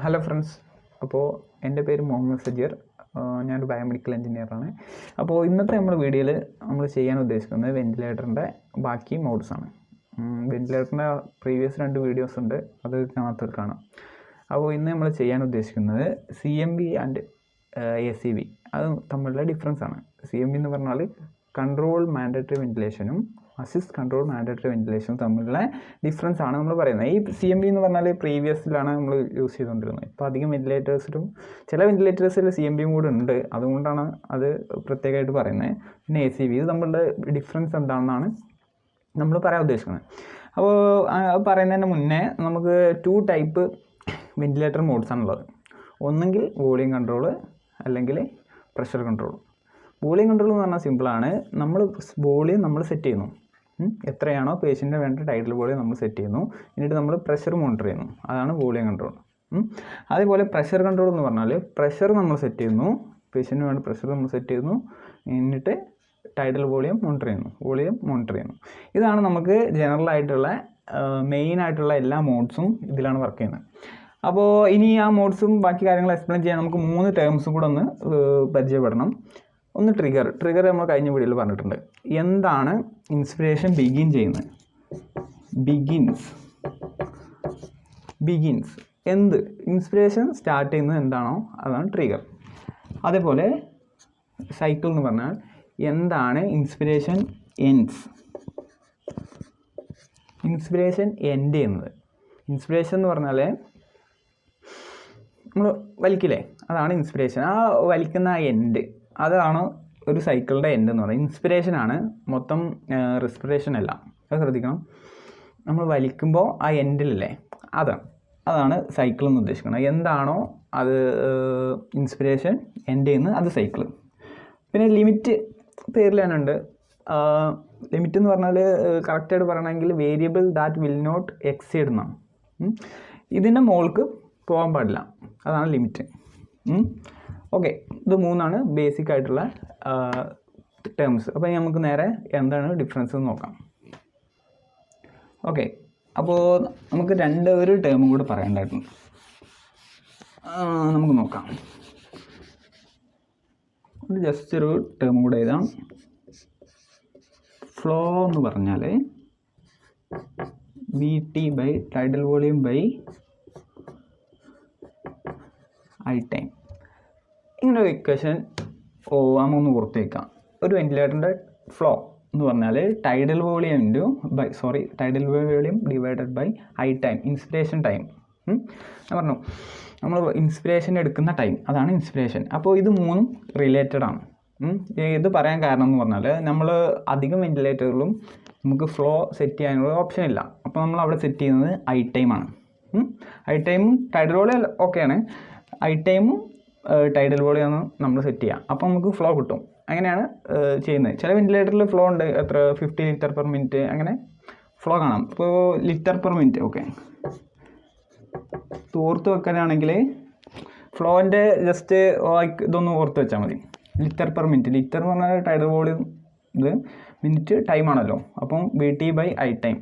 Hello friends, അപ്പോൾ എൻ്റെ പേര് മുഹമ്മദ് സജീർ. ഞാനൊരു ബയോമെഡിക്കൽ എഞ്ചിനീയറാണ്. അപ്പോൾ ഇന്നത്തെ നമ്മുടെ വീഡിയോയിൽ നമ്മൾ ചെയ്യാൻ ഉദ്ദേശിക്കുന്നത് വെൻറ്റിലേറ്ററിൻ്റെ ബാക്കി മോഡ്സാണ്. വെൻറ്റിലേറ്ററിൻ്റെ പ്രീവിയസ് 2 വീഡിയോസ് ഉണ്ട്, അത് കാണാത്തവർ കാണാം. അപ്പോൾ ഇന്ന് നമ്മൾ ചെയ്യാൻ ഉദ്ദേശിക്കുന്നത് CMV ആൻഡ് ACV, അത് തമ്മിലുള്ള ഡിഫറൻസ് ആണ്. CMV എന്ന് പറഞ്ഞാൽ കൺട്രോൾ മാൻഡേറ്ററി വെൻറ്റിലേഷനും അസിസ്റ്റ് കൺട്രോൾ മാൻഡേറ്ററി വെൻറ്റിലേഷനും തമ്മിലുള്ള ഡിഫറൻസ് ആണ് നമ്മൾ പറയുന്നത്. ഈ CMV എന്ന് പറഞ്ഞാൽ പ്രീവിയസിലാണ് നമ്മൾ യൂസ് ചെയ്തുകൊണ്ടിരുന്നത്. ഇപ്പോൾ അധികം വെൻറ്റിലേറ്റേഴ്സിലും ചില വെൻറ്റിലേറ്റേഴ്സിൽ CMV മോഡ് ഉണ്ട്, അതുകൊണ്ടാണ് അത് പ്രത്യേകമായിട്ട് പറയുന്നത്. പിന്നെ ACV, ഇത് നമ്മളുടെ ഡിഫറൻസ് എന്താണെന്നാണ് നമ്മൾ പറയാൻ ഉദ്ദേശിക്കുന്നത്. അപ്പോൾ പറയുന്നതിന് മുന്നേ നമുക്ക് 2 ടൈപ്പ് വെൻറ്റിലേറ്റർ മോഡ്സാണുള്ളത്. ഒന്നെങ്കിൽ വോളിയം കൺട്രോൾ, അല്ലെങ്കിൽ പ്രഷർ കൺട്രോൾ. വോളിയം കൺട്രോൾ എന്ന് പറഞ്ഞാൽ സിമ്പിളാണ്. വോളിയം നമ്മൾ സെറ്റ് ചെയ്യുന്നു, എത്രയാണോ പേഷ്യൻറ്റിന് വേണ്ട ടൈറ്റിൽ വോളിയം നമ്മൾ സെറ്റ് ചെയ്യുന്നു, എന്നിട്ട് നമ്മൾ പ്രഷർ മോണിറ്റർ ചെയ്യുന്നു, അതാണ് വോളിയം കൺട്രോൾ. അതേപോലെ പ്രഷർ കൺട്രോൾ എന്ന് പറഞ്ഞാൽ പ്രഷർ നമ്മൾ സെറ്റ് ചെയ്യുന്നു, പേഷ്യൻറ്റിന് വേണ്ട പ്രഷർ നമ്മൾ സെറ്റ് ചെയ്യുന്നു, എന്നിട്ട് ടൈറ്റിൽ വോളിയം മോണിറ്റർ ചെയ്യുന്നു. ഇതാണ് നമുക്ക് ജനറലായിട്ടുള്ള മെയിനായിട്ടുള്ള എല്ലാ മോഡ്സും ഇതിലാണ് വർക്ക് ചെയ്യുന്നത്. അപ്പോൾ ഇനി ആ മോഡ്സും ബാക്കി കാര്യങ്ങൾ എക്സ്പ്ലെയിൻ ചെയ്യാൻ നമുക്ക് 3 ടേംസും കൂടെ ഒന്ന് പരിചയപ്പെടണം. ഒന്ന് ട്രിഗർ നമ്മൾ കഴിഞ്ഞ വീഡിയോയിൽ പറഞ്ഞിട്ടുണ്ട്. എന്താണ് ഇൻസ്പിറേഷൻ ബിഗിൻ ചെയ്യുന്നത്? ബിഗിൻസ് എന്ത് ഇൻസ്പിറേഷൻ സ്റ്റാർട്ട് ചെയ്യുന്നത് എന്താണോ അതാണ് ട്രിഗർ. അതേപോലെ സൈക്കിൾ എന്ന് പറഞ്ഞാൽ എന്താണ് ഇൻസ്പിറേഷൻ എൻഡ് ചെയ്യുന്നത്? ഇൻസ്പിറേഷൻ എന്ന് പറഞ്ഞാൽ നമ്മൾ വലിക്കില്ലേ, അതാണ് ഇൻസ്പിറേഷൻ. ആ വലിക്കുന്ന ആ എൻഡ്, അതാണ് ഒരു സൈക്കിളിൻ്റെ എൻഡ് എന്ന് പറയുന്നത്. ഇൻസ്പിറേഷനാണ് മൊത്തം, റെസ്പിറേഷൻ അല്ല. അത് ശ്രദ്ധിക്കണം. നമ്മൾ വലിക്കുമ്പോൾ ആ എൻഡിലല്ലേ, അതാണ് സൈക്കിൾ എന്ന് ഉദ്ദേശിക്കുന്നത്. എന്താണോ അത് ഇൻസ്പിറേഷൻ എൻഡ് ചെയ്യുന്നത്, അത് സൈക്കിൾ. പിന്നെ ലിമിറ്റ് പേരിൽ തന്നെ ഉണ്ട്. ലിമിറ്റ് എന്ന് പറഞ്ഞാൽ കറക്റ്റായിട്ട് പറയണമെങ്കിൽ variable that will not exceed എന്നാണ്. ഇതിൻ്റെ മുകൾക്ക് പോകാൻ പാടില്ല, അതാണ് ലിമിറ്റ്. ഓക്കെ, ഇത് 3 ബേസിക് ആയിട്ടുള്ള ടേംസ്. അപ്പോൾ നമുക്ക് നേരെ എന്താണ് ഡിഫറൻസ് എന്ന് നോക്കാം. ഓക്കെ, അപ്പോൾ നമുക്ക് ഒരു ടേമും കൂടെ പറയേണ്ടതായിട്ടുണ്ട്. നമുക്ക് നോക്കാം. ജസ്റ്റ് ഒരു ടേമും കൂടെ എഴുതാം. ഫ്ലോ എന്ന് പറഞ്ഞാൽ VT by tidal volume by I time. ഇങ്ങനെ ഒരു ഇക്വേഷൻ നമുക്കൊന്ന് ഓർത്ത് വയ്ക്കാം. ഒരു വെൻറ്റിലേറ്ററിൻ്റെ ഫ്ലോ എന്ന് പറഞ്ഞാൽ tidal volume divided by I time, inspiration time. ഞാൻ പറഞ്ഞു, നമ്മൾ ഇൻസ്പിറേഷൻ എടുക്കുന്ന ടൈം, അതാണ് ഇൻസ്പിറേഷൻ. അപ്പോൾ ഇത് 3 റിലേറ്റഡ് ആണ്. ഇത് പറയാൻ കാരണം എന്ന് പറഞ്ഞാൽ നമ്മൾ അധികം വെൻറ്റിലേറ്ററുകളും നമുക്ക് ഫ്ലോ സെറ്റ് ചെയ്യാനുള്ള ഓപ്ഷൻ ഇല്ല. അപ്പോൾ നമ്മൾ അവിടെ സെറ്റ് ചെയ്യുന്നത് I ടൈമാണ്. I ടൈമും ടൈഡൽ വോളിയം ഓക്കെയാണ്. I ടൈമും ടൈഡൽ വോളിയം നമ്മൾ സെറ്റ് ചെയ്യാം, അപ്പോൾ നമുക്ക് ഫ്ലോ കിട്ടും. അങ്ങനെയാണ് ചെയ്യുന്നത്. ചില വെൻറ്റിലേറ്ററിൽ ഫ്ലോ ഉണ്ട്, എത്ര 50 ലിറ്റർ പെർ മിനിറ്റ് അങ്ങനെ ഫ്ലോ കാണാം. ഇപ്പോൾ ലിറ്റർ പെർ മിനിറ്റ്, ഓക്കെ, ഓർത്ത് വെക്കാനാണെങ്കിൽ ഫ്ലോൻ്റെ ജസ്റ്റ് ഇതൊന്ന് ഓർത്ത് വെച്ചാൽ മതി. ലിറ്റർ പെർ മിനിറ്റ്, ലിറ്റർ എന്ന് പറഞ്ഞാൽ ടൈഡൽ വോളിയം, ഇത് മിനിറ്റ് ടൈമാണല്ലോ. അപ്പം VT ബൈ I ടൈം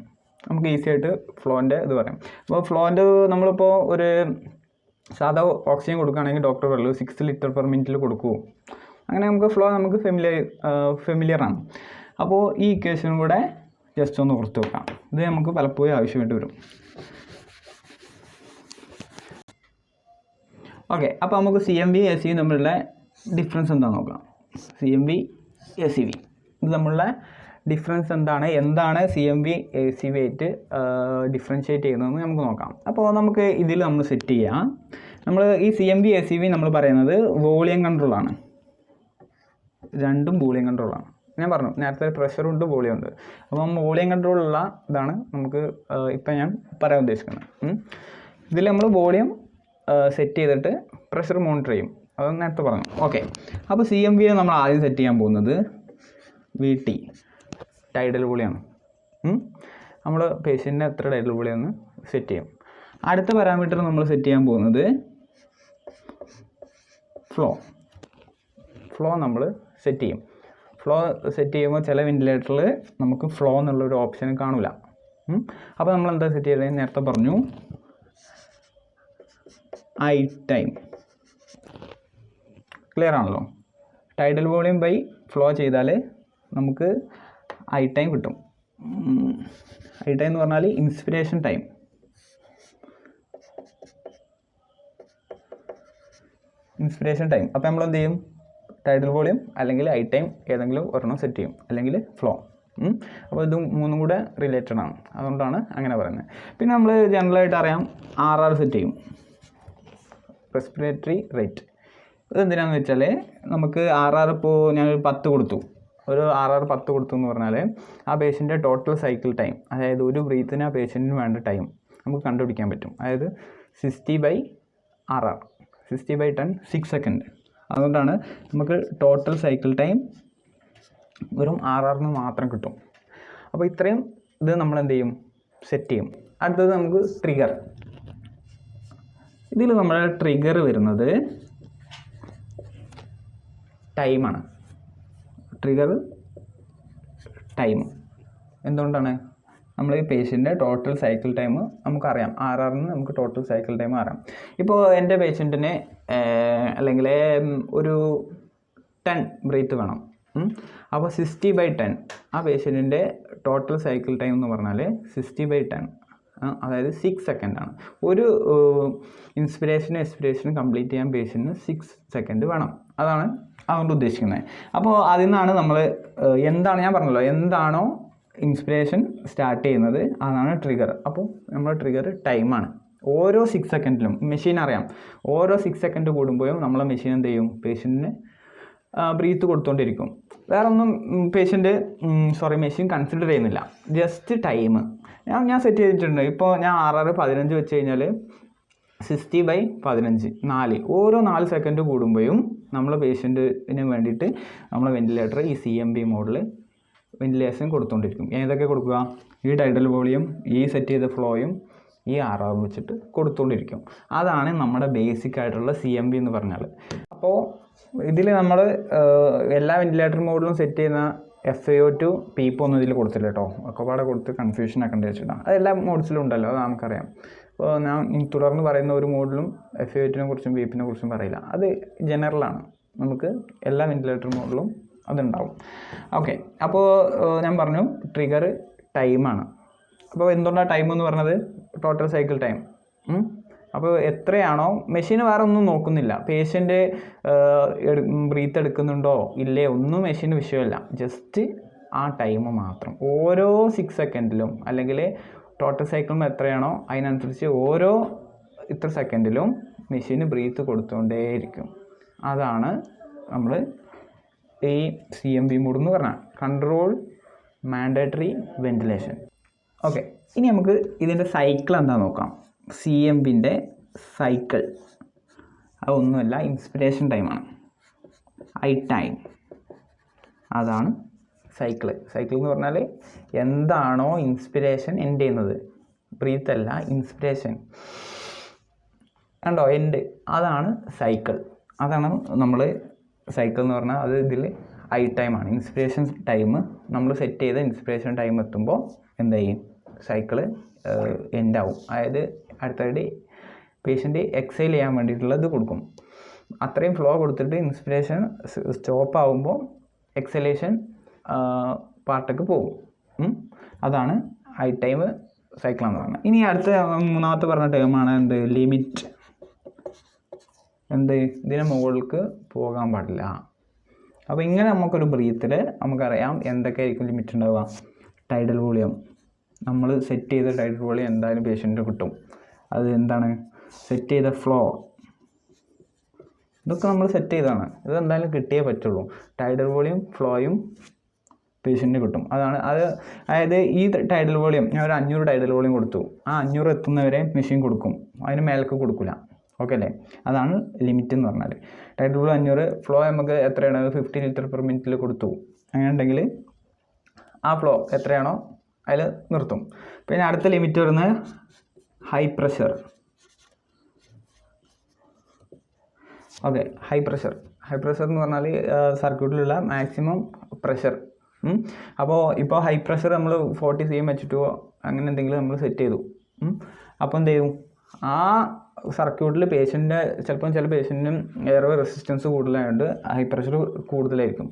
നമുക്ക് ഈസി ആയിട്ട് ഫ്ലോൻ്റെ ഇത് പറയാം. അപ്പോൾ ഫ്ലോൻ്റെ നമ്മളിപ്പോൾ ഒരു സാധാ ഓക്സിജൻ കൊടുക്കുകയാണെങ്കിൽ ഡോക്ടർ പറയുള്ളൂ 6 ലിറ്റർ പെർ മിനിറ്റിൽ കൊടുക്കൂ. അങ്ങനെ നമുക്ക് ഫ്ലോ നമുക്ക് ഫെമിലിയറാണ്. അപ്പോൾ ഈ ഇക്വേഷനും കൂടെ ജസ്റ്റ് ഒന്ന് ഓർത്ത് വെക്കാം. ഇത് നമുക്ക് പലപ്പോഴും ആവശ്യമായിട്ട് വരും. ഓക്കെ, അപ്പോൾ നമുക്ക് CMV ACV തമ്മിലുള്ള ഡിഫറൻസ് എന്താണെന്ന് നോക്കാം. CMV ACV ഇത് തമ്മിലുള്ള ഡിഫറൻസ് എന്താണ് CMV ACV ആയിട്ട് ഡിഫറൻഷ്യേറ്റ് ചെയ്യുന്നതെന്ന് നമുക്ക് നോക്കാം. അപ്പോൾ നമുക്ക് ഇതിൽ നമ്മൾ സെറ്റ് ചെയ്യാം. നമ്മൾ ഈ CMV ACV നമ്മൾ പറയുന്നത് വോളിയം കൺട്രോളാണ്. രണ്ടും വോളിയം കൺട്രോളാണ്. ഞാൻ പറഞ്ഞു നേരത്തെ പ്രഷറുണ്ട്, വോളിയം ഉണ്ട്. അപ്പം വോളിയം കൺട്രോളുള്ള ഇതാണ് നമുക്ക് ഇപ്പം ഞാൻ പറയാൻ ഉദ്ദേശിക്കുന്നത്. ഇതിൽ നമ്മൾ വോളിയം സെറ്റ് ചെയ്തിട്ട് പ്രഷർ മോണിറ്റർ ചെയ്യും, അത് നേരത്തെ പറഞ്ഞു. ഓക്കെ, അപ്പോൾ CMV നമ്മൾ ആദ്യം സെറ്റ് ചെയ്യാൻ പോകുന്നത് VT ടൈഡൽ വോളിയമാണ്. നമ്മൾ പേഷ്യൻറ്റിന് എത്ര ടൈഡൽ വോളിയം സെറ്റ് ചെയ്യും. അടുത്ത പാരാമീറ്റർ നമ്മൾ സെറ്റ് ചെയ്യാൻ പോകുന്നത് ഫ്ലോ നമ്മൾ സെറ്റ് ചെയ്യും. ഫ്ലോ സെറ്റ് ചെയ്യുമ്പോൾ ചില വെൻറ്റിലേറ്ററിൽ നമുക്ക് ഫ്ലോ എന്നുള്ളൊരു ഓപ്ഷൻ കാണില്ല. അപ്പോൾ നമ്മൾ എന്താ സെറ്റ് ചെയ്തത് നേരത്തെ പറഞ്ഞു, ഐ ടൈം. ക്ലിയർ ആണല്ലോ? ടൈഡൽ വോളിയം ബൈ ഫ്ലോ ചെയ്താൽ നമുക്ക് ഐ ടൈം കിട്ടും. ഐ ടൈം എന്ന് പറഞ്ഞാൽ ഇൻസ്പിരേഷൻ ടൈം. അപ്പോൾ നമ്മൾ എന്ത് ചെയ്യും? ടൈഡൽ വോളിയം അല്ലെങ്കിൽ ഐ ടൈം ഏതെങ്കിലും ഒരെണ്ണം സെറ്റ് ചെയ്യും, അല്ലെങ്കിൽ ഫ്ലോ. അപ്പോൾ ഇത് മൂന്നും കൂടെ റിലേറ്റഡ് ആണ്, അതുകൊണ്ടാണ് അങ്ങനെ പറയുന്നത്. പിന്നെ നമ്മൾ ജനറലായിട്ട് അറിയാം RR സെറ്റ് ചെയ്യും, റെസ്പിറേറ്ററി റേറ്റ്. ഇതെന്തിനാണെന്ന് വെച്ചാൽ നമുക്ക് RR ഇപ്പോൾ ഞാനൊരു 10 കൊടുത്തു, ഒരു RR 10 കൊടുത്തു എന്ന് പറഞ്ഞാൽ ആ പേഷ്യൻ്റെ ടോട്ടൽ സൈക്കിൾ ടൈം, അതായത് ഒരു ബ്രീത്തിന് ആ പേഷ്യൻറ്റിന് വേണ്ട ടൈം നമുക്ക് കണ്ടുപിടിക്കാൻ പറ്റും. അതായത് 60/RR, 60/10 6 സെക്കൻഡ്. അതുകൊണ്ടാണ് നമുക്ക് ടോട്ടൽ സൈക്കിൾ ടൈം വെറും RRന്ന് മാത്രം കിട്ടും. അപ്പോൾ ഇത്രയും ഇത് നമ്മൾ എന്ത് ചെയ്യും? സെറ്റ് ചെയ്യും. അടുത്തത് നമുക്ക് ട്രിഗർ. ഇതിൽ നമ്മുടെ ട്രിഗർ വരുന്നത് ടൈമാണ്. ട്രിഗർ ടൈം എന്തുകൊണ്ടാണ്? നമ്മൾ ഈ പേഷ്യൻ്റെ ടോട്ടൽ സൈക്കിൾ ടൈം നമുക്കറിയാം, RRന്ന് നമുക്ക് ടോട്ടൽ സൈക്കിൾ ടൈം അറിയാം. ഇപ്പോൾ എൻ്റെ പേഷ്യൻറ്റിന് അല്ലെങ്കിൽ ഒരു 10 ബ്രീത്ത് വേണം. അപ്പോൾ 60/10 ആ പേഷ്യൻറ്റിൻ്റെ ടോട്ടൽ സൈക്കിൾ ടൈം എന്ന് പറഞ്ഞാൽ 60/10, അതായത് 6 സെക്കൻഡാണ്. ഒരു ഇൻസ്പിരേഷനും എക്സ്പിരേഷനും കംപ്ലീറ്റ് ചെയ്യാൻ പേഷ്യൻറ്റിന് 6 സെക്കൻഡ് വേണം. അതാണ് അതുകൊണ്ട് ഉദ്ദേശിക്കുന്നത്. അപ്പോൾ അതിൽ നിന്നാണ് നമ്മൾ എന്താണ് ഞാൻ പറഞ്ഞല്ലോ, എന്താണോ ഇൻസ്പിരേഷൻ സ്റ്റാർട്ട് ചെയ്യുന്നത് അതാണ് ട്രിഗർ. അപ്പോൾ നമ്മുടെ ട്രിഗർ ടൈമാണ്. ഓരോ 6 സെക്കൻഡിലും മെഷീൻ അറിയാം, ഓരോ 6 സെക്കൻഡ് കൂടുമ്പോഴും നമ്മളെ മെഷീൻ എന്ത് ചെയ്യും? പേഷ്യൻറ്റിന് ബ്രീത്ത് കൊടുത്തുകൊണ്ടിരിക്കും. വേറെ ഒന്നും മെഷീൻ കൺസിഡർ ചെയ്യുന്നില്ല, ജസ്റ്റ് ടൈം. ഞാൻ സെറ്റ് ചെയ്തിട്ടുണ്ട്. ഇപ്പോൾ ഞാൻ RR 15 വെച്ച് കഴിഞ്ഞാൽ 60/15 4, ഓരോ 4 സെക്കൻഡ് കൂടുമ്പോഴും നമ്മൾ പേഷ്യൻറ്റിന് വേണ്ടിയിട്ട് നമ്മൾ വെന്റിലേറ്റർ ഈ CMV മോഡിൽ വെന്റിലേഷൻ കൊടുത്തുകൊണ്ടിരിക്കും. ഏതൊക്കെ കൊടുക്കുക? ഈ ടൈഡൽ വോളിയം, ഈ സെറ്റ് ചെയ്ത ഫ്ലോയും ഈ RR വെച്ചിട്ട് കൊടുത്തുകൊണ്ടിരിക്കും. അതാണ് നമ്മുടെ ബേസിക് ആയിട്ടുള്ള CMV എന്ന് പറഞ്ഞാൽ. അപ്പോൾ ഇതിൽ നമ്മൾ എല്ലാ വെന്റിലേറ്റർ മോഡിലും സെറ്റ് ചെയ്യുന്ന FAO2 PEEP ഒന്നും ഇതിൽ കൊടുത്തില്ല കേട്ടോ. ഒക്കെപ്പാടെ കൊടുത്ത് കൺഫ്യൂഷൻ ആക്കേണ്ടി വെച്ചിട്ടാണ്. അത് എല്ലാ മോഡ്സിലും ഉണ്ടല്ലോ, അത് നമുക്കറിയാം. അപ്പോൾ ഞാൻ തുടർന്ന് പറയുന്ന ഒരു മോഡിലും FAO2നെ കുറിച്ചും PEEPനെ കുറിച്ചും പറയില്ല, അത് ജനറലാണ്. നമുക്ക് എല്ലാ വെന്റിലേറ്റർ മോഡിലും അതുണ്ടാവും. ഓക്കെ, അപ്പോൾ ഞാൻ പറഞ്ഞു ട്രിഗർ ടൈമാണ്. അപ്പോൾ എന്തുകൊണ്ടാണ് ടൈം എന്ന് പറഞ്ഞത്? Total cycle time. അപ്പോൾ എത്രയാണോ, മെഷീൻ വേറെ ഒന്നും നോക്കുന്നില്ല, പേഷ്യൻ്റ് ബ്രീത്ത് എടുക്കുന്നുണ്ടോ ഇല്ലേ ഒന്നും മെഷീന് വിഷയമല്ല, ജസ്റ്റ് ആ ടൈം മാത്രം. ഓരോ 6 സെക്കൻഡിലും അല്ലെങ്കിൽ ടോട്ടൽ സൈക്കിളും എത്രയാണോ അതിനനുസരിച്ച് ഓരോ ഇത്ര സെക്കൻഡിലും മെഷീന് ബ്രീത്ത് കൊടുത്തുകൊണ്ടേയിരിക്കും. അതാണ് നമ്മൾ ഈ CMV മോഡ് എന്ന് പറഞ്ഞാൽ കൺട്രോൾ മാൻഡേറ്ററി വെന്റിലേഷൻ. ഓക്കെ, ഇനി നമുക്ക് ഇതിൻ്റെ സൈക്കിൾ എന്താ നോക്കാം. CMVൻ്റെ സൈക്കിൾ അതൊന്നുമല്ല, ഇൻസ്പിരേഷൻ ടൈമാണ്, ഐ ടൈം. അതാണ് സൈക്കിൾ എന്ന് പറഞ്ഞാൽ എന്താണോ ഇൻസ്പിരേഷൻ എൻഡ് ചെയ്യുന്നത്, ബ്രീത്ത് അല്ല, ഇൻസ്പിരേഷൻ കണ്ടോ എൻഡ്, അതാണ് സൈക്കിൾ. അതാണ് നമ്മൾ സൈക്കിൾ എന്ന് പറഞ്ഞാൽ അത് ഇതിൽ ഐ ടൈമാണ്. ഇൻസ്പിരേഷൻ ടൈം നമ്മൾ സെറ്റ് ചെയ്ത ഇൻസ്പിരേഷൻ ടൈം എത്തുമ്പോൾ എന്താ ചെയ്യും? സൈക്കിള് എൻഡാവും. അതായത് അടുത്തടി പേഷ്യൻ്റ് എക്സൈൽ ചെയ്യാൻ വേണ്ടിയിട്ടുള്ള ഇത് കൊടുക്കും. അത്രയും ഫ്ലോ കൊടുത്തിട്ട് ഇൻസ്പിരേഷൻ സ്റ്റോപ്പ് ആകുമ്പോൾ എക്സലേഷൻ പാർട്ടൊക്കെ പോകും. അതാണ് ഐ ടൈം സൈക്കിളെന്ന് പറഞ്ഞത്. ഇനി അടുത്ത മൂന്നാമത്തെ പറഞ്ഞ ടേമാണ് എന്ത്? ലിമിറ്റ്. ഇതിന് മുകളിലേക്ക് പോകാൻ പാടില്ല. അപ്പോൾ ഇങ്ങനെ നമുക്കൊരു ബ്രീത്തിൽ നമുക്കറിയാം എന്തൊക്കെ ആയിരിക്കും ലിമിറ്റ് ഉണ്ടാവുക. ടൈഡൽ വോളിയം, നമ്മൾ സെറ്റ് ചെയ്ത ടൈഡൽ വോളിയം എന്തായാലും പേഷ്യൻറ്റിന് കിട്ടും. അത് എന്താണ്? സെറ്റ് ചെയ്ത ഫ്ലോ, ഇതൊക്കെ നമ്മൾ സെറ്റ് ചെയ്തതാണ്. ഇത് എന്തായാലും കിട്ടിയേ പറ്റുള്ളൂ. ടൈഡൽ വോളിയം ഫ്ലോയും പേഷ്യൻറ്റിന് കിട്ടും. അതായത് ഈ ടൈഡൽ വോളിയം ഞാൻ ഒരു 500 ടൈഡൽ വോളിയം കൊടുത്തു, ആ 500 എത്തുന്നവരെ മെഷീൻ കൊടുക്കും, അതിന് മേലേക്ക് കൊടുക്കില്ല. ഓക്കെ അല്ലേ? അതാണ് ലിമിറ്റ് എന്ന് പറഞ്ഞാൽ. ടൈഡൽ വോളിയം 500, ഫ്ലോ നമുക്ക് എത്രയാണ്? 50 ലിറ്റർ പെർ മിനിറ്റിൽ കൊടുത്തു. അങ്ങനെ ഉണ്ടെങ്കിൽ ആ ഫ്ലോ എത്രയാണോ അതിൽ നിർത്തും. പിന്നെ അടുത്ത ലിമിറ്റ് വരുന്നത് high pressure. Okay, high pressure എന്ന് പറഞ്ഞാൽ സർക്യൂട്ടിലുള്ള മാക്സിമം പ്രഷർ. ഇപ്പോൾ ഹൈ പ്രഷർ നമ്മൾ 40 cm വെച്ചിട്ടോ അങ്ങനെ എന്തെങ്കിലും നമ്മൾ സെറ്റ് ചെയ്തു. അപ്പോൾ എന്ത് ചെയ്യും? ആ സർക്യൂട്ടിൽ പേഷ്യൻ്റെ ചിലപ്പം ചില പേഷ്യൻറ്റിനും എയർവേ റെസിസ്റ്റൻസ് കൂടുതലായതുകൊണ്ട് ഹൈ പ്രഷർ കൂടുതലായിരിക്കും.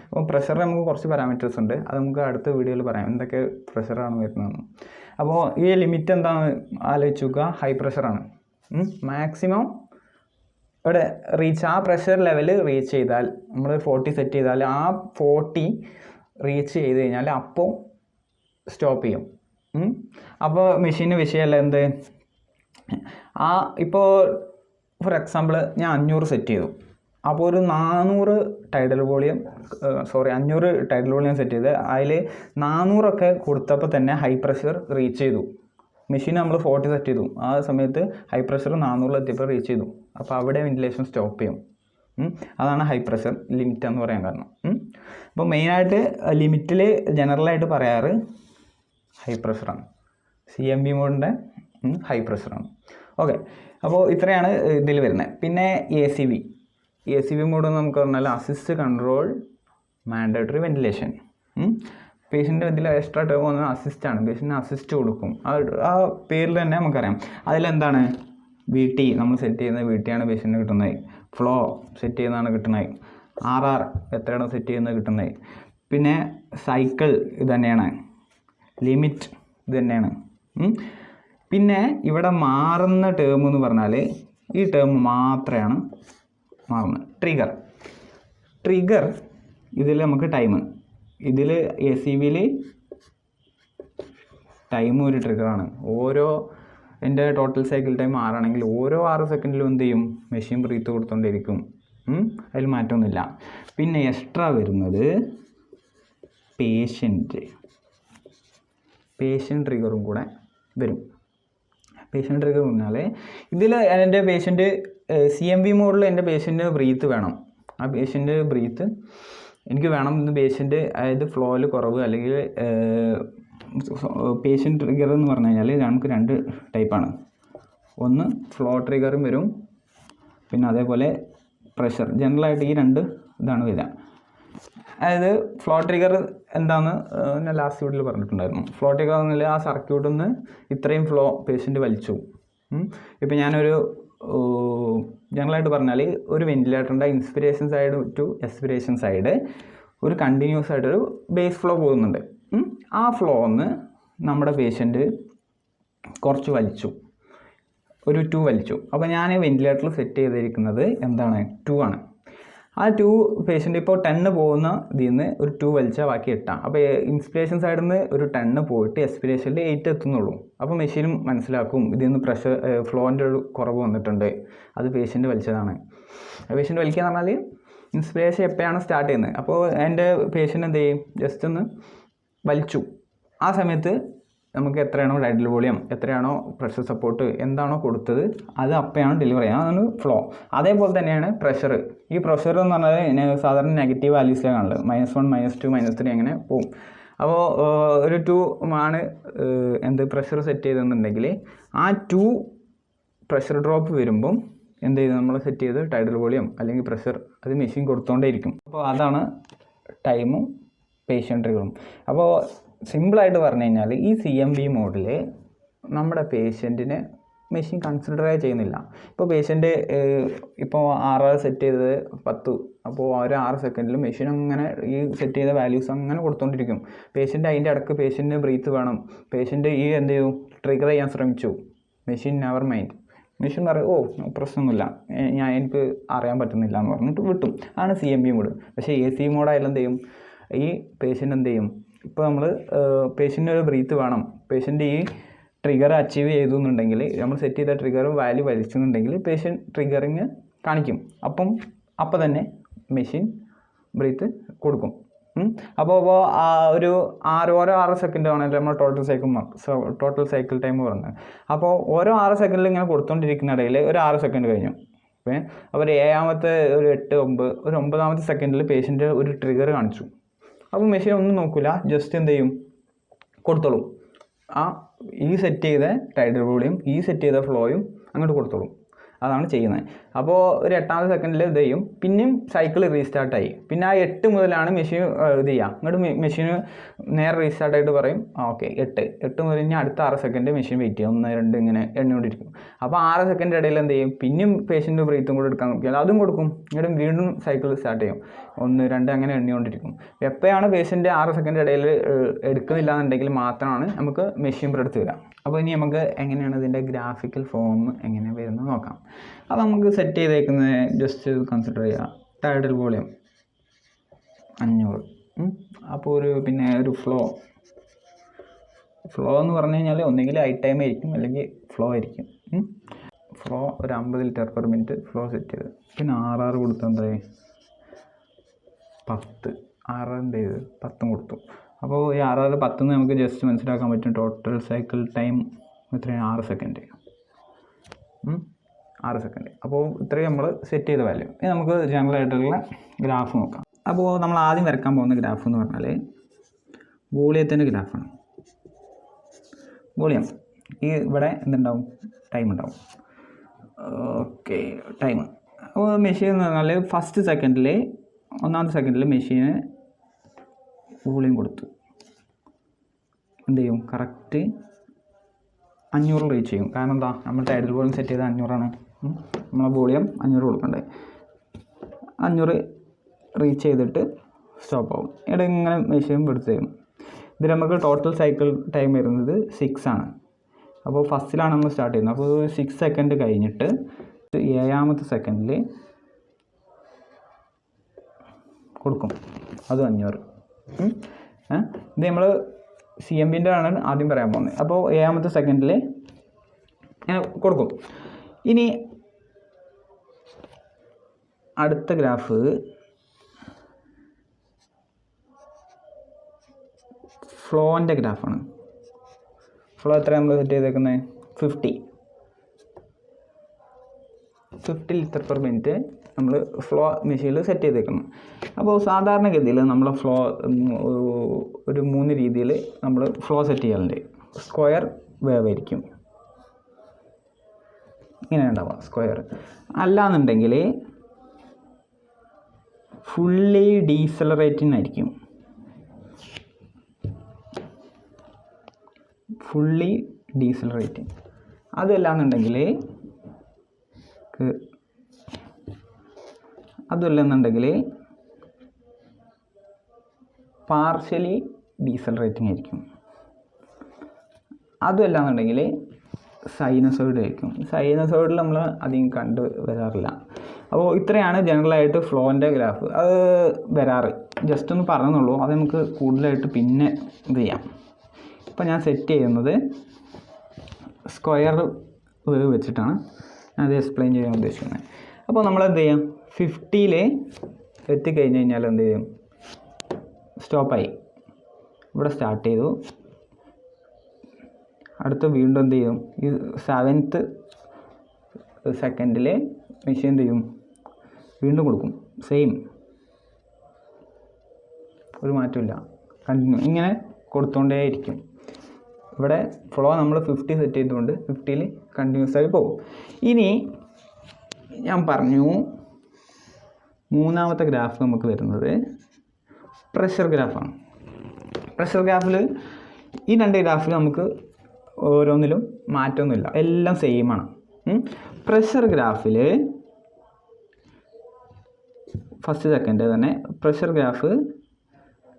അപ്പോൾ പ്രഷർ നമുക്ക് കുറച്ച് പാരാമീറ്റേഴ്സ് ഉണ്ട്, അത് നമുക്ക് അടുത്ത വീഡിയോയിൽ പറയാം എന്തൊക്കെ പ്രഷറാണ് വരുന്നതെന്ന്. അപ്പോൾ ഈ ലിമിറ്റ് എന്താണെന്ന് ആലോചിച്ച് നോക്കുക, ഹൈ പ്രഷറാണ്. മാക്സിമം ഇവിടെ റീച്ച് ആ പ്രഷർ ലെവൽ റീച്ച് ചെയ്താൽ നമ്മൾ 40 സെറ്റ് ചെയ്താൽ ആ 40 റീച്ച് ചെയ്ത് കഴിഞ്ഞാൽ അപ്പോൾ സ്റ്റോപ്പ് ചെയ്യും. അപ്പോൾ മെഷീന് വിഷയമല്ല എന്ത്, ഇപ്പോൾ ഫോർ എക്സാമ്പിൾ ഞാൻ 500 സെറ്റ് ചെയ്തു, അപ്പോൾ ഒരു 500 ടൈഡൽ വോളിയം സെറ്റ് ചെയ്ത് അതിൽ 400 കൊടുത്തപ്പോൾ തന്നെ ഹൈ പ്രഷർ റീച്ച് ചെയ്തു. മെഷീൻ നമ്മൾ 40 സെറ്റ് ചെയ്തു, ആ സമയത്ത് ഹൈ പ്രഷർ 400 എത്തിയപ്പോൾ റീച്ച് ചെയ്തു. അപ്പോൾ അവിടെ വെന്റിലേഷൻ സ്റ്റോപ്പ് ചെയ്യും. അതാണ് ഹൈ പ്രഷർ ലിമിറ്റ് എന്ന് പറയാൻ കാരണം. അപ്പോൾ മെയിനായിട്ട് ലിമിറ്റിൽ ജനറലായിട്ട് പറയാറ് ഹൈ പ്രഷറാണ്, CMV മോഡിൻ്റെ ഹൈ പ്രഷറാണ്. ഓക്കെ, അപ്പോൾ ഇത്രയാണ് ഇതിൽ വരുന്നത്. പിന്നെ ACV മോഡ് നമുക്ക് പറഞ്ഞാൽ assist control mandatory ventilation. Patient ഇതിൽ എക്സ്ട്രാ ടേം വന്നത് അസിസ്റ്റാണ്, പേഷ്യൻറ്റിന് അസിസ്റ്റ് കൊടുക്കും. ആ പേരിൽ തന്നെ നമുക്കറിയാം. അതിലെന്താണ് VT നമ്മൾ സെറ്റ് ചെയ്യുന്ന VT ആണ് പേഷ്യൻറ്റിന് കിട്ടുന്നത്, ഫ്ലോ സെറ്റ് ചെയ്യുന്നതാണ് കിട്ടുന്നത്, RR എത്രയാണോ സെറ്റ് ചെയ്യുന്നത് കിട്ടുന്നത്, പിന്നെ സൈക്കിൾ ഇത് തന്നെയാണ്, ലിമിറ്റ് ഇത് തന്നെയാണ്. പിന്നെ ഇവിടെ മാറുന്ന ടേം എന്ന് പറഞ്ഞാൽ ഈ ടേം മാത്രമാണ് മാറുന്നത്. ട്രിഗർ ഇതിൽ നമുക്ക് ടൈം, ഇതിൽ ACVയിൽ ടൈം ഒരു ട്രിഗറാണ്. എൻ്റെ ടോട്ടൽ സൈക്കിൾ ടൈം 6 ആണെങ്കിൽ ഓരോ 6 സെക്കൻഡിലും എന്ത് ചെയ്യും, മെഷീൻ ബ്രീത്ത് കൊടുത്തുകൊണ്ടിരിക്കും. അതിൽ മാറ്റമൊന്നുമില്ല. പിന്നെ എക്സ്ട്രാ വരുന്നത് പേഷ്യൻ്റ് ട്രിഗറും കൂടെ വരും. പേഷ്യൻ്റ് ട്രിഗർ പറഞ്ഞാൽ ഇതിൽ എൻ്റെ പേഷ്യൻ്റ് CMV മോഡിൽ എൻ്റെ പേഷ്യൻ്റ് ബ്രീത്ത് വേണം. ആ പേഷ്യൻ്റ് ബ്രീത്ത് എനിക്ക് വേണം. ഇന്ന് പേഷ്യൻ്റ് അതായത് ഫ്ലോയിൽ കുറവ് അല്ലെങ്കിൽ പേഷ്യൻ്റ് ട്രിഗർ എന്ന് പറഞ്ഞു കഴിഞ്ഞാൽ നമുക്ക് 2 ടൈപ്പാണ്. ഒന്ന് ഫ്ലോ ട്രിഗറും വരും, പിന്നെ അതേപോലെ പ്രഷർ. ജനറലായിട്ട് ഈ 2 ഇതാണ് വരിക. അതായത് ഫ്ലോ ട്രിഗർ എന്താണെന്ന് ഞാൻ ലാസ്റ്റ് വീഡിയോയിൽ പറഞ്ഞിട്ടുണ്ടായിരുന്നു. ഫ്ലോ ട്രിഗർ എന്നാൽ ആ സർക്യൂട്ടിൽ നിന്ന് ഇത്രയും ഫ്ലോ പേഷ്യൻ്റ് വലിച്ചു. ഇപ്പം ഞാനൊരു ജനറലായിട്ട് പറഞ്ഞാൽ ഒരു വെന്റിലേറ്ററിൻ്റെ inspiration side to expiration side ഒരു കണ്ടിന്യൂസ് ആയിട്ടൊരു ബേസ് ഫ്ലോ പോകുന്നുണ്ട്. ആ ഫ്ലോ ഒന്ന് നമ്മുടെ പേഷ്യൻ്റ് കുറച്ച് വലിച്ചു, ഒരു 2 വലിച്ചു. അപ്പോൾ ഞാൻ വെന്റിലേറ്ററിൽ സെറ്റ് ചെയ്തിരിക്കുന്നത് എന്താണ്, 2 ആണ്. ആ 2 പേഷ്യൻ്റ് ഇപ്പോൾ 10 പോകുന്ന ഇതിൽ നിന്ന് ഒരു 2 വലിച്ചാൽ ബാക്കി 8. അപ്പോൾ ഇൻസ്പിരേഷൻ സൈഡിൽ നിന്ന് ഒരു 10 പോയിട്ട് എക്സ്പിരേഷനിൽ 8 എത്തുന്നുള്ളൂ. അപ്പോൾ മെഷീനും മനസ്സിലാക്കും ഇതിൽ നിന്ന് പ്രഷർ ഫ്ലോൻ്റെ ഒരു കുറവ് വന്നിട്ടുണ്ട്, അത് പേഷ്യൻ്റ് വലിച്ചതാണ്. പേഷ്യൻ്റ് വലിക്കുക എന്ന് പറഞ്ഞാൽ ഇൻസ്പിരേഷൻ എപ്പോഴാണ് സ്റ്റാർട്ട് ചെയ്യുന്നത്. അപ്പോൾ എൻ്റെ പേഷ്യൻ്റ് എന്ത് ചെയ്യും, ജസ്റ്റ് ഒന്ന് വലിച്ചു. ആ സമയത്ത് നമുക്ക് എത്രയാണോ ടൈഡൽ വോളിയം, എത്രയാണോ പ്രഷർ സപ്പോർട്ട് എന്താണോ കൊടുത്തത് അത് അപ്പോഴാണ് ഡെലിവറി ചെയ്യുക. അതാണ് ഫ്ലോ. അതേപോലെ തന്നെയാണ് പ്രഷർ. ഈ പ്രഷർ എന്ന് പറഞ്ഞാൽ സാധാരണ നെഗറ്റീവ് വാല്യൂസിലാണ് കാണുന്നത്. -1, -2, -3 അങ്ങനെ പോകും. അപ്പോൾ ഒരു 2 ആണ് പ്രഷർ സെറ്റ് ചെയ്തെന്നുണ്ടെങ്കിൽ ആ 2 പ്രഷർ ഡ്രോപ്പ് വരുമ്പം എന്ത് ചെയ്ത് നമ്മൾ സെറ്റ് ചെയ്ത് ടൈഡൽ വോളിയം അല്ലെങ്കിൽ പ്രഷർ അത് മെഷീൻ കൊടുത്തുകൊണ്ടേയിരിക്കും. അപ്പോൾ അതാണ് ടൈമും പേഷ്യൻ്റ് ട്രിഗറും. അപ്പോൾ സിമ്പിളായിട്ട് പറഞ്ഞു കഴിഞ്ഞാൽ ഈ CMV മോഡിൽ നമ്മുടെ പേഷ്യൻറ്റിനെ മെഷീൻ കൺസിഡറേ ചെയ്യുന്നില്ല. ഇപ്പോൾ പേഷ്യൻ്റ് ഇപ്പോൾ 6 സെറ്റ് ചെയ്തത് 10, അപ്പോൾ ഒരു 6 സെക്കൻഡിൽ മെഷീൻ അങ്ങനെ ഈ സെറ്റ് ചെയ്ത വാല്യൂസ് അങ്ങനെ കൊടുത്തുകൊണ്ടിരിക്കും. പേഷ്യൻ്റ് അതിൻ്റെ ഇടയ്ക്ക് പേഷ്യൻറ്റിന് ബ്രീത്ത് വേണം, പേഷ്യൻ്റ് ഈ എന്ത് ചെയ്യും ട്രിഗർ ചെയ്യാൻ ശ്രമിച്ചു, മെഷീൻ നെവർ മൈൻഡ്. മെഷീൻ പറയും പ്രശ്നമൊന്നുമില്ല, എനിക്ക് അറിയാൻ പറ്റുന്നില്ല എന്ന് പറഞ്ഞിട്ട് വിട്ടു. ആണ് CMV മോഡ്. പക്ഷേ AC മോഡായാലും എന്ത് ചെയ്യും, ഈ പേഷ്യൻ്റ് എന്ത് ചെയ്യും, ഇപ്പോൾ നമ്മൾ പേഷ്യൻ്റിന് ഒരു ബ്രീത്ത് വേണം, പേഷ്യൻ്റ് ഈ ട്രിഗർ അച്ചീവ് ചെയ്തു എന്നുണ്ടെങ്കിൽ നമ്മൾ സെറ്റ് ചെയ്ത ട്രിഗർ വാല്യൂ വലിച്ചെന്നുണ്ടെങ്കിൽ പേഷ്യൻ്റ് ട്രിഗറിങ് കാണിക്കും. അപ്പം തന്നെ മെഷീൻ ബ്രീത്ത് കൊടുക്കും. അപ്പോൾ ഒരു ഓരോ 6 സെക്കൻഡ് ആണല്ലോ നമ്മൾ ടോട്ടൽ സൈക്കിൾ ടൈം പറഞ്ഞത്. അപ്പോൾ ഓരോ 6 സെക്കൻഡിൽ ഇങ്ങനെ കൊടുത്തുകൊണ്ടിരിക്കുന്നിടയിൽ ഒരു 6 സെക്കൻഡ് കഴിഞ്ഞു. അപ്പോൾ ഏഴാമത്തെ ഒരു 8, 9, ഒരു 9ാമത്തെ സെക്കൻഡിൽ പേഷ്യൻ്റ് ഒരു ട്രിഗർ കാണിച്ചു. അപ്പോൾ മെഷീൻ ഒന്നും നോക്കില്ല, ജസ്റ്റ് എന്ത് ചെയ്യും കൊടുത്തോളും. ഈ സെറ്റ് ചെയ്ത ടൈഡൽ വോളിയം ഈ സെറ്റ് ചെയ്ത ഫ്ലോയും അങ്ങോട്ട് കൊടുത്തോളും. അതാണ് ചെയ്യുന്നത്. അപ്പോൾ ഒരു 8ാമത്തെ സെക്കൻഡിൽ ഇത് ചെയ്യും, പിന്നെയും സൈക്കിൾ റീസ്റ്റാർട്ടായി. പിന്നെ ആ 8 മുതലാണ് മെഷീൻ ഇത് ചെയ്യുക. അങ്ങോട്ട് മെഷീന് നേരെ റീസ്റ്റാർട്ടായിട്ട് പറയും ഓക്കെ 8 മുതൽ ഇനി അടുത്ത 6 സെക്കൻഡ് മെഷീൻ വെയിറ്റ് ചെയ്യും. 1 2 ഇങ്ങനെ എണ്ണിക്കൊണ്ടിരിക്കും. അപ്പോൾ 6 സെക്കൻഡ് ഇടയിൽ എന്ത് ചെയ്യും, പിന്നെയും പേഷ്യൻ്റ് ബ്രീത്തും കൂടെ എടുക്കാൻ നോക്കിയാൽ അതും കൊടുക്കും. ഇങ്ങോട്ടും വീണ്ടും സൈക്കിൾ സ്റ്റാർട്ട് ചെയ്യും. 1 2 അങ്ങനെ എണ്ണിക്കൊണ്ടിരിക്കും. എപ്പോഴാണ് പേഷ്യൻ്റ് 6 സെക്കൻഡ് ഇടയിൽ എടുക്കുന്നില്ല എന്നുണ്ടെങ്കിൽ മാത്രമാണ് നമുക്ക് മെഷീൻ ബ്രെഡ് വരിക. അപ്പോൾ ഇനി നമുക്ക് എങ്ങനെയാണ് ഇതിൻ്റെ ഗ്രാഫിക്കൽ ഫോം എങ്ങനെ വരുന്നത് നോക്കാം. അപ്പോൾ നമുക്ക് സെറ്റ് ചെയ്തേക്കുന്നത് ജസ്റ്റ് കൺസിഡർ ചെയ്യുക. Tidal volume 500. അപ്പോൾ പിന്നെ ഒരു ഫ്ലോ എന്ന് പറഞ്ഞു കഴിഞ്ഞാൽ ഒന്നുകിൽ ഹൈ ടൈം ആയിരിക്കും അല്ലെങ്കിൽ ഫ്ലോ ആയിരിക്കും. ഫ്ലോ ഒരു 50 litre per minute flow set ചെയ്ത്, പിന്നെ RR കൊടുത്തു എന്തായി 10. RR എന്ത് ചെയ്ത് 10 കൊടുത്തു. അപ്പോൾ ഈ RR 10 നമുക്ക് ജസ്റ്റ് മനസ്സിലാക്കാൻ പറ്റും. ടോട്ടൽ സൈക്കിൾ ടൈം എത്രയാണ് 6 സെക്കൻഡ്. 6 സെക്കൻഡ്. അപ്പോൾ ഇത്രയും നമ്മൾ സെറ്റ് ചെയ്ത വാല്യൂ. ഇനി നമുക്ക് ജനറൽ ആയിട്ടുള്ള ഗ്രാഫ് നോക്കാം. അപ്പോൾ നമ്മൾ ആദ്യം വരയ്ക്കാൻ പോകുന്ന ഗ്രാഫ് എന്ന് പറഞ്ഞാൽ വോളിയത്തിൻ്റെ ഗ്രാഫാണ്. വോളിയം ഈ ഇവിടെ എന്തുണ്ടാവും, ടൈം ഉണ്ടാവും. Okay, time. അപ്പോൾ മെഷീൻ എന്ന് പറഞ്ഞാൽ ഫസ്റ്റ് സെക്കൻഡിൽ 1ാമത്തെ സെക്കൻഡിൽ മെഷീന് വോളിയം കൊടുത്തു. എന്ത് ചെയ്യും, കറക്റ്റ് 500 റീച്ച് ചെയ്യും. കാരണം എന്താ, നമ്മൾ ടൈഡൽ വോളിയം സെറ്റ് ചെയ്ത് 500ആണ്. നമ്മളെ വോളിയം 500 കൊടുക്കണ്ടേ. 500 റീച്ച് ചെയ്തിട്ട് സ്റ്റോപ്പ് ആവും. ഇവിടെ ഇങ്ങനെ മെഷീൻ എടുത്ത് തരും. ഇതിൽ നമുക്ക് ടോട്ടൽ സൈക്കിൾ ടൈം വരുന്നത് 6 ആണ്. അപ്പോൾ ഫസ്റ്റിലാണ് നമ്മൾ സ്റ്റാർട്ട് ചെയ്യുന്നത്. അപ്പോൾ 6 സെക്കൻഡ് കഴിഞ്ഞിട്ട് 7ാമത്തെ സെക്കൻഡിൽ കൊടുക്കും, അത് 500. ഇത് നമ്മൾ CMVൻ്റെ ആണ് ആദ്യം പറയാൻ പോകുന്നത്. അപ്പോൾ 7ാമത്തെ സെക്കൻഡിൽ കൊടുക്കും. ഇനി അടുത്ത ഗ്രാഫ് ഫ്ലോൻ്റെ ഗ്രാഫാണ്. ഫ്ലോ എത്ര നമ്മൾ സെറ്റ് ചെയ്തേക്കുന്നത് 50 ലിറ്റർ പെർ മിനിറ്റ് നമ്മൾ ഫ്ലോ മെഷീനിൽ സെറ്റ് ചെയ്തേക്കുന്നു. അപ്പോൾ സാധാരണഗതിയിൽ നമ്മൾ ഫ്ലോ ഒരു 3 രീതിയിൽ നമ്മൾ ഫ്ലോ സെറ്റ് ചെയ്യാറുണ്ട്. സ്ക്വയർ വേവ് ആയിരിക്കും ഇങ്ങനെ ഉണ്ടാവുക, സ്ക്വയർ. അല്ലാന്നുണ്ടെങ്കിൽ ഫുള്ളി ഡീസലറേറ്റിംഗ് ആയിരിക്കും. ഫുള്ളി ഡീസലറേറ്റിംഗ്. അതല്ലെന്നുണ്ടെങ്കിൽ പാർഷ്യലി ഡീസലറേറ്റിംഗ് ആയിരിക്കും. അതുമല്ലാന്നുണ്ടെങ്കിൽ സൈനസോയിഡ് ആയിരിക്കും. സൈനസോയിഡിൽ നമ്മൾ അധികം കണ്ടു വരാറില്ല. അപ്പോൾ ഇത്രയാണ് ജനറലായിട്ട് ഫ്ലോൻ്റെ ഗ്രാഫ് അത് വരാറ്. ജസ്റ്റ് ഒന്ന് പറഞ്ഞെന്നുള്ളൂ, അത് നമുക്ക് കൂടുതലായിട്ട് പിന്നെ ഇത് ചെയ്യാം. ഇപ്പോൾ ഞാൻ സെറ്റ് ചെയ്യുന്നത് സ്ക്വയർ വേവ് വെച്ചിട്ടാണ് അത് എക്സ്പ്ലെയിൻ ചെയ്യാൻ ഉദ്ദേശിക്കുന്നത്. അപ്പോൾ നമ്മൾ എന്ത് ചെയ്യാം, 50ൽ എത്തിക്കഴിഞ്ഞ് കഴിഞ്ഞാൽ എന്ത് ചെയ്യും, സ്റ്റോപ്പായി. ഇവിടെ സ്റ്റാർട്ട് ചെയ്തു, അടുത്ത് വീണ്ടും എന്ത് ചെയ്യും, ഈ 7th സെക്കൻഡിൽ മെഷീൻ എന്ത് ചെയ്യും, വീണ്ടും കൊടുക്കും. സെയിം, ഒരു മാറ്റമില്ല, കണ്ടിന്യൂ ഇങ്ങനെ കൊടുത്തുകൊണ്ടേയിരിക്കും. ഇവിടെ ഫ്ലോ നമ്മൾ 50 സെറ്റ് ചെയ്തുകൊണ്ട് 50ൽ കണ്ടിന്യൂസ് ആയി പോകും. ഇനി ഞാൻ പറഞ്ഞു 3ാമത്തെ ഗ്രാഫ് നമുക്ക് വരുന്നത് പ്രഷർ ഗ്രാഫാണ്. പ്രഷർ ഗ്രാഫിൽ ഈ 2 ഗ്രാഫിൽ നമുക്ക് ഓരോന്നിലും മാറ്റമൊന്നുമില്ല, എല്ലാം സെയിമാണ്. പ്രഷർ ഗ്രാഫിൽ ഫസ്റ്റ് സെക്കൻഡ് തന്നെ പ്രഷർ ഗ്രാഫ്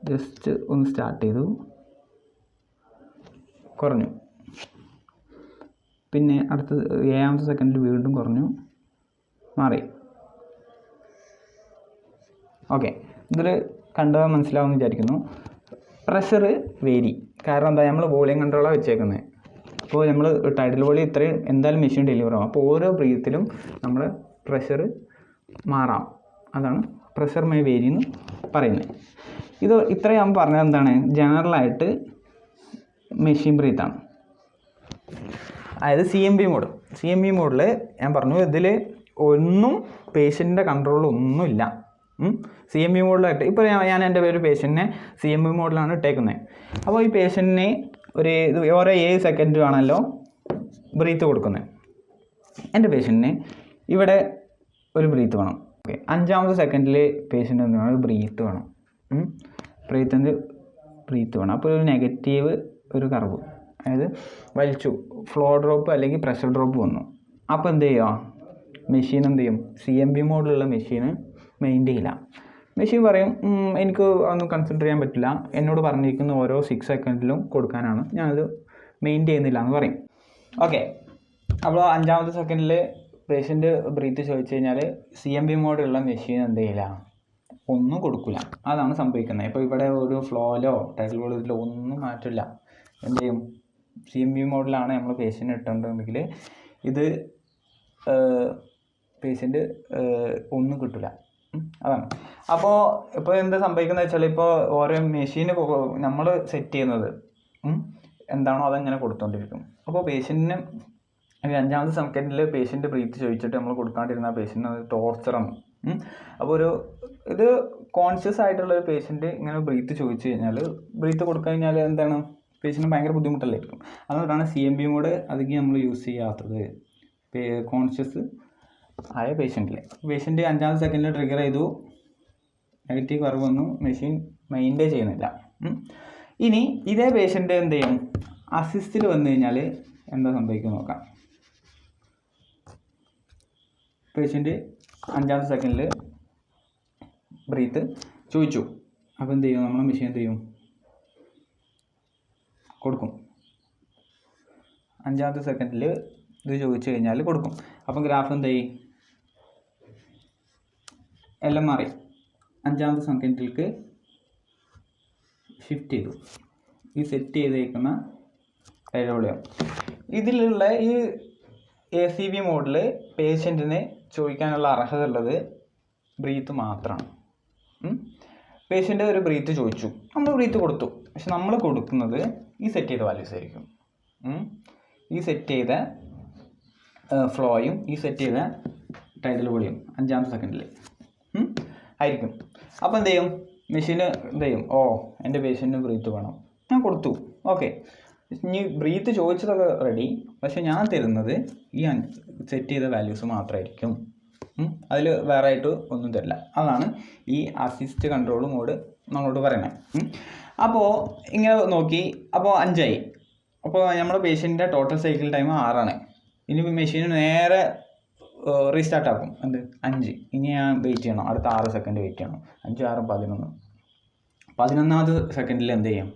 ജസ്റ്റ് ഒന്ന് സ്റ്റാർട്ട് ചെയ്തു, കുറഞ്ഞു. പിന്നെ അടുത്ത 7ാമത്തെ സെക്കൻഡിൽ വീണ്ടും കുറഞ്ഞു, മാറി. ഓക്കെ, ഇതിൽ കണ്ടാൽ മനസ്സിലാവുമെന്ന് വിചാരിക്കുന്നു. പ്രഷർ വേരി, കാരണം എന്താ, നമ്മൾ വോളിയം കൺട്രോളാണ് വെച്ചേക്കുന്നത്. അപ്പോൾ നമ്മൾ ടൈഡൽ വോളിയം ഇത്രയും എന്തായാലും മെഷീൻ ഡെലിവർ ആവും. അപ്പോൾ ഓരോ ബ്രീത്തിലും നമ്മൾ പ്രഷർ മാറാം. അതാണ് പ്രഷർ മേ വേരി എന്ന് പറയുന്നത്. ഇത് ഇത്രയും ഞാൻ പറഞ്ഞത് എന്താണ്, ജനറലായിട്ട് മെഷീൻ ബ്രീത്താണ്. അതായത് CMV മോഡ്. CMV മോഡിൽ ഞാൻ പറഞ്ഞു ഇതിൽ ഒന്നും പേഷ്യൻ്റെ കൺട്രോളൊന്നുമില്ല. CMV മോഡിലായിട്ട് ഇപ്പോൾ ഞാൻ എൻ്റെ ഒരു പേഷ്യൻറ്റിനെ CMV മോഡിലാണ് ഇട്ടേക്കുന്നത്. അപ്പോൾ ഈ പേഷ്യൻറ്റിന് ഓരോ 7 സെക്കൻഡ് ആണല്ലോ ബ്രീത്ത് കൊടുക്കുന്നത്. എൻ്റെ പേഷ്യൻറ്റിന് ഇവിടെ ഒരു ബ്രീത്ത് വേണം. ഓക്കെ, 5ാമത്തെ സെക്കൻഡിൽ പേഷ്യൻ്റ് എന്ത് വേണം? ഒരു ബ്രീത്ത് വേണം. ബ്രീത്ത് വേണം. അപ്പോൾ ഒരു നെഗറ്റീവ് ഒരു കർവ്, അതായത് വലിച്ചു ഫ്ലോ ഡ്രോപ്പ് അല്ലെങ്കിൽ പ്രഷർ ഡ്രോപ്പ് വന്നു. അപ്പോൾ എന്ത് ചെയ്യുക? മെഷീൻ എന്ത് ചെയ്യും? CMV മോഡിലുള്ള മെഷീന് മെയിൻറ്റെയിൻ ചെയ്യില്ല. മെഷീൻ പറയും എനിക്ക് അതൊന്നും കൺസിഡർ ചെയ്യാൻ പറ്റില്ല, എന്നോട് പറഞ്ഞിരിക്കുന്ന ഓരോ 6 സെക്കൻഡിലും കൊടുക്കാനാണ്, ഞാനത് മെയിൻറ്റെയിൻ ചെയ്യുന്നില്ല എന്ന് പറയും. ഓക്കെ, അപ്പോൾ 5ാമത്തെ സെക്കൻഡിൽ പേഷ്യൻ്റ് ബ്രീത്ത് ചോദിച്ചു കഴിഞ്ഞാൽ CMV മോഡിലുള്ള മെഷീൻ എന്ത് ചെയ്യില്ല? ഒന്നും കൊടുക്കില്ല. അതാണ് സംഭവിക്കുന്നത്. ഇപ്പോൾ ഇവിടെ ഒരു ഫ്ലോയിലോ ടൈറ്റിൽ ബോർഡിലോ ഒന്നും മാറ്റില്ല. എന്ത് ചെയ്യും? CMV മോഡിലാണ് നമ്മൾ പേഷ്യൻ്റ് ഇട്ടുണ്ടെങ്കിൽ ഇത് പേഷ്യൻ്റ് ഒന്നും കിട്ടില്ല. അതാണ്. അപ്പോൾ ഇപ്പോൾ എന്താ സംഭവിക്കുന്നത് വെച്ചാൽ, ഇപ്പോൾ ഓരോ മെഷീന് നമ്മൾ സെറ്റ് ചെയ്യുന്നത് എന്താണോ അതങ്ങനെ കൊടുത്തുകൊണ്ടിരിക്കും. അപ്പോൾ പേഷ്യൻറ്റിന് 5ാമത്തെ സെക്കൻഡിൽ പേഷ്യൻ്റ് ബ്രീത്ത് ചോദിച്ചിട്ട് നമ്മൾ കൊടുക്കാണ്ടിരുന്ന പേഷ്യൻ്റ് അത് ടോർച്ചറാണ്. അപ്പോൾ ഇത് കോൺഷ്യസ് ആയിട്ടുള്ളൊരു പേഷ്യൻ്റ് ഇങ്ങനെ ബ്രീത്ത് ചോദിച്ചു കഴിഞ്ഞാൽ, ബ്രീത്ത് കൊടുത്തു കഴിഞ്ഞാൽ എന്താണ്? പേഷ്യൻ്റ് ഭയങ്കര ബുദ്ധിമുട്ടല്ലായിരിക്കും. അതുകൊണ്ടാണ് CMV മോഡ് അധികം നമ്മൾ യൂസ് ചെയ്യാത്തത് കോൺഷ്യസ് ആയ പേഷ്യൻ്റിൽ. പേഷ്യൻ്റ് 5ാമത്തെ സെക്കൻഡിൽ ട്രിഗർ ചെയ്തു, നെഗറ്റീവ് കർവ് വന്നു, മെഷീൻ മെയിൻറ്റെയിൻ ചെയ്യുന്നില്ല. ഇനി ഇതേ പേഷ്യൻ്റ് എന്ത് ചെയ്യും? അസിസ്റ്റിൽ വന്നു കഴിഞ്ഞാൽ എന്താ സംഭവിക്കും നോക്കാം. പേഷ്യൻ്റ് 5ാമത്തെ സെക്കൻഡിൽ ബ്രീത്ത് ചോദിച്ചു. അപ്പോൾ എന്ത് ചെയ്യും? നമ്മൾ മെഷീൻ എന്ത് ചെയ്യും? കൊടുക്കും. 5ാമത്തെ സെക്കൻഡിൽ ഇത് ചോദിച്ചു കഴിഞ്ഞാൽ കൊടുക്കും. അപ്പം ഗ്രാഫ് എന്തായി? എല്ലാം മാറി. 5ാമത്തെ സെക്കൻഡിലേക്ക് ഷിഫ്റ്റ് ചെയ്തു. ഈ സെറ്റ് ചെയ്തേക്കുന്ന ഡയലോളിയം ഇതിലുള്ള ഈ ACV മോഡിൽ പേഷ്യൻറ്റിന് ചോദിക്കാനുള്ള അർഹത ഉള്ളത് ബ്രീത്ത് മാത്രമാണ്. പേഷ്യൻ്റ് ഒരു ബ്രീത്ത് ചോദിച്ചു, നമ്മൾ ബ്രീത്ത് കൊടുത്തു. പക്ഷെ നമ്മൾ കൊടുക്കുന്നത് ഈ സെറ്റ് ചെയ്ത വാല്യൂസ് ആയിരിക്കും. ഈ സെറ്റ് ചെയ്ത ഫ്ലോയും ഈ സെറ്റ് ചെയ്ത ടൈറ്റിൽ വോളിയം 5ാമത്തെ സെക്കൻഡിൽ ആയിരിക്കും. അപ്പോൾ എന്ത് ചെയ്യും? മെഷീന് എന്ത് ചെയ്യും? എൻ്റെ പേഷ്യൻറ്റിന് ബ്രീത്ത് വേണം, ഞാൻ കൊടുത്തു. ഓക്കെ, ഇനി ബ്രീത്ത് ചോദിച്ചതൊക്കെ റെഡി, പക്ഷെ ഞാൻ തരുന്നത് ഈ സെറ്റ് ചെയ്ത വാല്യൂസ് മാത്രമായിരിക്കും. അതിൽ വേറെ ആയിട്ട് ഒന്നും തരില്ല. അതാണ് ഈ അസിസ്റ്റ് കൺട്രോൾ മോഡ് നമ്മളോട് പറയുന്നത്. അപ്പോൾ ഇങ്ങനെ നോക്കി, അപ്പോൾ 5ആയി. അപ്പോൾ നമ്മുടെ പേഷ്യൻ്റെ ടോട്ടൽ സൈക്കിൾ ടൈം 6ആണ്. ഇനി മെഷീന് നേരെ റീസ്റ്റാർട്ട് ആക്കും. എന്ത്? 5. ഇനി ഞാൻ വെയിറ്റ് ചെയ്യണം, അടുത്ത 6 സെക്കൻഡ് വെയിറ്റ് ചെയ്യണം. 5, 6, 11. 11ാമത്തെ സെക്കൻഡിൽ എന്ത് ചെയ്യും?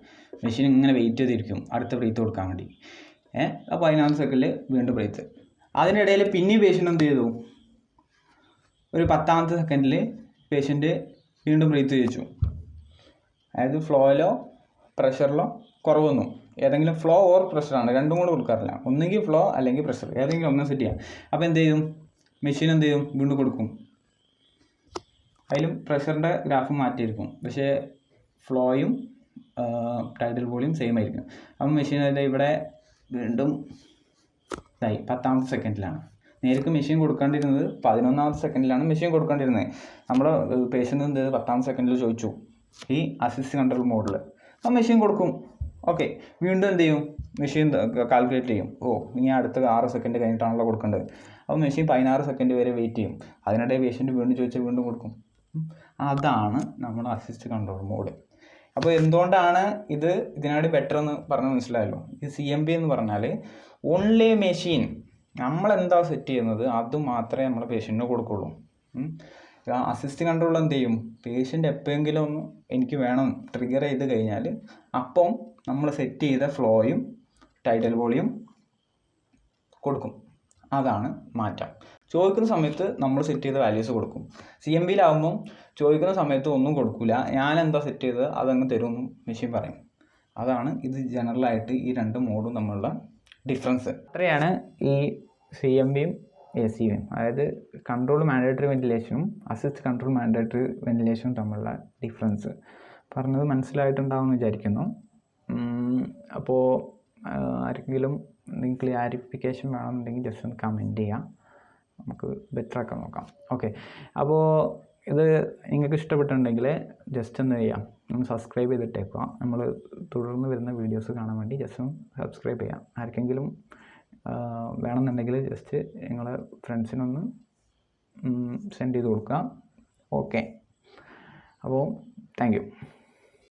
മെഷീൻ ഇങ്ങനെ വെയിറ്റ് ചെയ്തിരിക്കും അടുത്ത ബ്രീത്ത് കൊടുക്കാൻ വേണ്ടി. അപ്പോൾ 15ാമത്തെ സെക്കൻഡിൽ വീണ്ടും ബ്രീത്ത്. അതിനിടയിൽ പിന്നെയും പേഷ്യൻ്റ് എന്ത് ചെയ്തു? ഒരു 10ാമത്തെ സെക്കൻഡിൽ പേഷ്യൻ്റ് വീണ്ടും ബ്രീത്ത് ചോദിച്ചു. അതായത് ഫ്ലോയിലോ പ്രഷറിലോ കുറവ് വന്നു. ഏതെങ്കിലും ഫ്ലോ ഓർ പ്രഷറാണ്, രണ്ടും കൂടെ കൊടുക്കാറില്ല. ഒന്നുകിൽ ഫ്ലോ അല്ലെങ്കിൽ പ്രഷർ, ഏതെങ്കിലും ഒന്ന് സെറ്റ് ചെയ്യാം. അപ്പോൾ എന്ത് ചെയ്യും? മെഷീൻ എന്ത് ചെയ്യും? വീണ്ടും കൊടുക്കും. അതിലും പ്രഷറിൻ്റെ ഗ്രാഫ് മാറ്റിയിരിക്കും, പക്ഷേ ഫ്ലോയും ടൈറ്റിൽ വോളിയം സെയിം ആയിരിക്കും. അപ്പം മെഷീൻ ഇവിടെ വീണ്ടും ഇതായി 10ാമത്തെ സെക്കൻഡിലാണ്. നേരിട്ട് മെഷീൻ കൊടുക്കേണ്ടിരുന്നത് 11ാമത്തെ സെക്കൻഡിലാണ് മെഷീൻ കൊടുക്കേണ്ടിരുന്നത്. നമ്മുടെ പേഷ്യൻ്റ് എന്ത് 10ാമത്തെ സെക്കൻഡിൽ ചോദിച്ചു ഈ അസിസ്റ്റ് കൺട്രോൾ മോഡിൽ. അപ്പോൾ മെഷീൻ കൊടുക്കും. ഓക്കെ, വീണ്ടും എന്ത് ചെയ്യും? മെഷീൻ കാൽക്കുലേറ്റ് ചെയ്യും. ഇനി അടുത്ത 6 സെക്കൻഡ് കഴിഞ്ഞിട്ടാണല്ലോ കൊടുക്കേണ്ടത്. അപ്പോൾ മെഷീൻ 16 സെക്കൻഡ് വരെ വെയിറ്റ് ചെയ്യും. അതിനിടെ പേഷ്യൻ്റ് വീണ്ടും ചോദിച്ചാൽ വീണ്ടും കൊടുക്കും. അതാണ് നമ്മുടെ അസിസ്റ്റ് കൺട്രോൾ മോഡ്. അപ്പോൾ എന്തുകൊണ്ടാണ് ഇതിനായിട്ട് ബെറ്റർ എന്ന് പറഞ്ഞ് മനസ്സിലായല്ലോ. ഈ CMV എന്ന് പറഞ്ഞാൽ ഓൺലി മെഷീൻ നമ്മളെന്താ സെറ്റ് ചെയ്യുന്നത് അത് മാത്രമേ നമ്മൾ പേഷ്യൻറ്റിന് കൊടുക്കുള്ളൂ. അസിസ്റ്റ് കൺട്രോൾ എന്ത് ചെയ്യും? പേഷ്യൻ്റ് എപ്പോഴെങ്കിലും ഒന്ന് എനിക്ക് വേണം ട്രിഗർ ചെയ്ത് കഴിഞ്ഞാൽ അപ്പം നമ്മൾ സെറ്റ് ചെയ്ത ഫ്ലോയും ടൈറ്റിൽ വോളിയം കൊടുക്കും. അതാണ് മാറ്റം. ചോദിക്കുന്ന സമയത്ത് നമ്മൾ സെറ്റ് ചെയ്ത വാല്യൂസ് കൊടുക്കും. CMVയിലാവുമ്പം ചോദിക്കുന്ന സമയത്ത് ഒന്നും കൊടുക്കില്ല, ഞാൻ എന്താ സെറ്റ് ചെയ്തത് അതങ്ങ് തരുമെന്ന് മെഷീൻ പറയും. അതാണ് ഇത് ജനറലായിട്ട് ഈ രണ്ട് മോഡും തമ്മിലുള്ള ഡിഫറൻസ്. അത്രയാണ് ഈ CMVയും ACVയും, അതായത് കൺട്രോൾ മാൻഡേറ്ററി വെന്റിലേഷനും അസിസ്റ്റ് കൺട്രോൾ മാൻഡേറ്ററി വെന്റിലേഷനും തമ്മിലുള്ള ഡിഫറൻസ്. പറഞ്ഞത് മനസ്സിലായിട്ടുണ്ടാവുമെന്ന് വിചാരിക്കുന്നു. അപ്പോൾ ആർക്കെങ്കിലും എന്തെങ്കിലും ക്ലാരിഫിക്കേഷൻ വേണമെന്നുണ്ടെങ്കിൽ ജസ്റ്റ് ഒന്ന് കമൻറ്റ് ചെയ്യാം, നമുക്ക് ബെറ്റർ ആക്കാൻ നോക്കാം. ഓക്കെ, അപ്പോൾ ഇത് നിങ്ങൾക്ക് ഇഷ്ടപ്പെട്ടിട്ടുണ്ടെങ്കിൽ ജസ്റ്റ് ഒന്ന് ചെയ്യാം, ഒന്ന് സബ്സ്ക്രൈബ് ചെയ്തിട്ടേക്കുക. നമ്മൾ തുടർന്ന് വരുന്ന വീഡിയോസ് കാണാൻ വേണ്ടി ജസ്റ്റ് ഒന്ന് സബ്സ്ക്രൈബ് ചെയ്യാം. ആർക്കെങ്കിലും വേണമെന്നുണ്ടെങ്കിൽ ജസ്റ്റ് നിങ്ങളെ ഫ്രണ്ട്സിനൊന്ന് സെൻഡ് ചെയ്ത് കൊടുക്കുക. ഓക്കെ, അപ്പോൾ താങ്ക് യു.